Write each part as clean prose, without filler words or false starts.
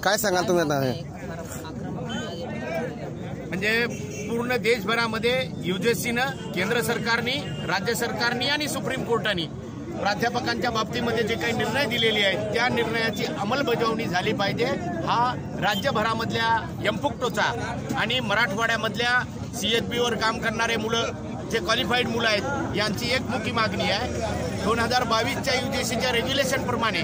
काय सांगाल तुम्ही आता? म्हणजे पूर्ण देशभरामध्ये UGCनं, केंद्र सरकारनी, राज्य सरकारनी आणि सुप्रीम कोर्टाने प्राध्यापकांच्या बाबतीमध्ये जे काही निर्णय दिलेले आहेत त्या निर्णयाची अंमलबजावणी झाली पाहिजे. हा राज्यभरामधल्या एमपुक्टोचा आणि मराठवाड्यामधल्या CHBवर काम करणारे मुलं, जे क्वालिफाईड मुलं आहेत, यांची एक मुख्य मागणी आहे. 2022च्या UGCच्या रेग्युलेशन प्रमाणे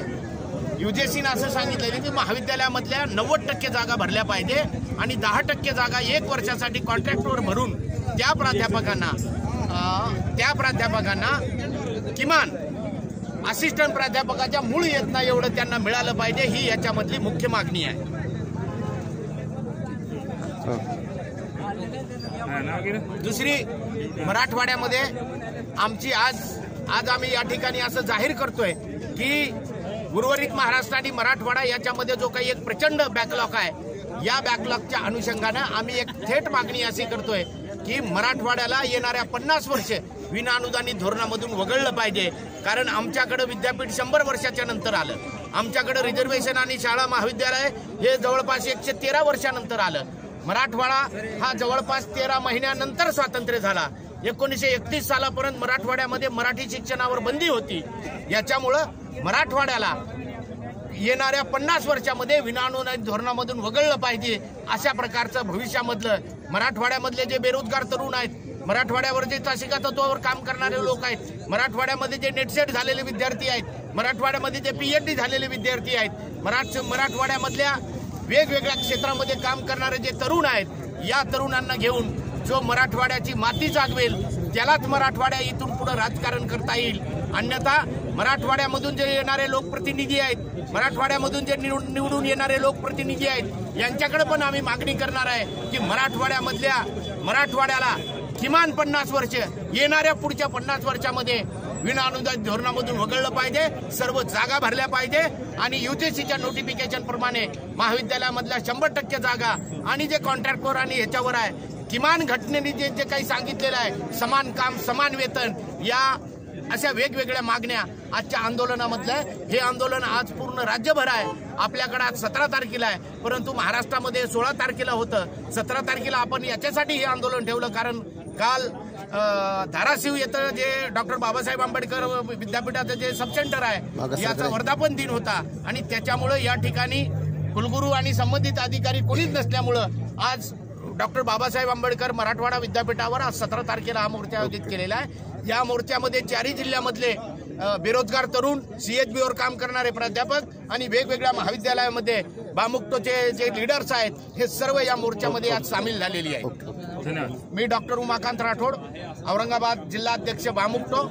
UGCनं असं सांगितलेलं की महाविद्यालयामधल्या 90% जागा भरल्या पाहिजे आणि 10% जागा 1 वर्षासाठी कॉन्ट्रॅक्टवर भरून त्या प्राध्यापकांना किमान असिस्टंट प्राध्यापकाच्या मूळ वेतना एवढं त्यांना मिळालं पाहिजे. ही याच्यामधली मुख्य मागणी आहे. दुसरी, मराठवाड्यामध्ये आमची आज आम्ही या ठिकाणी असं जाहीर करतोय की उर्वरित महाराष्ट्र आणि मराठवाडा याच्यामध्ये जो काही एक प्रचंड बॅकलॉग आहे, या बॅकलॉगच्या अनुषंगानं आम्ही एक थेट मागणी अशी करतोय की मराठवाड्याला येणाऱ्या 50 वर्ष विनाअनुदानित धोरणामधून वगळलं पाहिजे. कारण आमच्याकडे विद्यापीठ 100 वर्षाच्या नंतर आलं. आमच्याकडे रिझर्वेशन आणि शाळा महाविद्यालय हे जवळपास 113 वर्षानंतर आलं. मराठवाडा हा जवळपास 13 महिन्यानंतर स्वातंत्र्य झाला. 1931 सालापर्यंत मराठवाड्यामध्ये मराठी शिक्षणावर बंदी होती. याच्यामुळं मराठवाड्याला येणाऱ्या 50 वर्षामध्ये विनाअनुदानित धोरणामधून वगळलं पाहिजे. अशा प्रकारचं भविष्यामधलं मराठवाड्यामधले जे बेरोजगार तरुण आहेत, मराठवाड्यावर जे तासिका तत्वावर काम करणारे लोक आहेत, मराठवाड्यामध्ये जे नेटसेट झालेले विद्यार्थी आहेत, मराठवाड्यामध्ये जे PhD झालेले विद्यार्थी आहेत, मराठवाड्यामधल्या वेगवेगळ्या क्षेत्रामध्ये काम करणारे जे तरुण आहेत, या तरुणांना घेऊन जो मराठवाड्याची माती जागवेल त्यालाच मराठवाड्या इथून पुढे राजकारण करता येईल. अन्यथा मराठवाड्यामधून जे येणारे लोकप्रतिनिधी आहेत, मराठवाड्यामधून जे निवडून येणारे लोकप्रतिनिधी आहेत, यांच्याकडे पण आम्ही मागणी करणार आहे की मराठवाड्याला किमान 50 वर्ष, येणाऱ्या पुढच्या 50 वर्षामध्ये विनाअनुदानित धोरणामधून वगळलं पाहिजे. सर्व जागा भरल्या पाहिजे आणि UGCच्या नोटिफिकेशन प्रमाणे महाविद्यालयामधल्या 100% जागा आणि जे कॉन्ट्रॅक्टवर आणि ह्याच्यावर आहे, किमान घटनेने जे काही सांगितलेलं आहे, समान काम समान वेतन, या अशा वेगवेगळ्या मागण्या आजच्या आंदोलनामधल्या. हे आंदोलन आज पूर्ण राज्यभर आहे. आपल्याकडे आज 17 तारखेला आहे, परंतु महाराष्ट्रामध्ये 16 तारखेला होतं. 17 तारखेला आपण याच्यासाठी हे आंदोलन ठेवलं कारण काल धाराशिव येथे जे डॉक्टर बाबासाहेब आंबेडकर विद्यापीठाचं जे सबसेंटर आहे, याचा वर्धापन दिन होता आणि त्याच्यामुळे या ठिकाणी कुलगुरू आणि संबंधित अधिकारी कोणीच नसल्यामुळं आज डॉक्टर बाबासाहेब आंबेडकर मराठवाडा विद्यापीठावर आज 17 तारखेला हा मोर्चा आयोजित केलेला आहे. या मोर्चामध्ये 4ही जिल्ह्यामधले बेरोजगार तरुण, CHBवर काम करणारे प्राध्यापक आणि वेगवेगळ्या महाविद्यालयामध्ये बामुक्तोचे जे लीडर्स आहेत, हे सर्व या मोर्चामध्ये आज सामील झालेली आहेत. मी डॉक्टर उमाकांत राठोड, औरंगाबाद जिल्हाध्यक्ष बामुक्तो.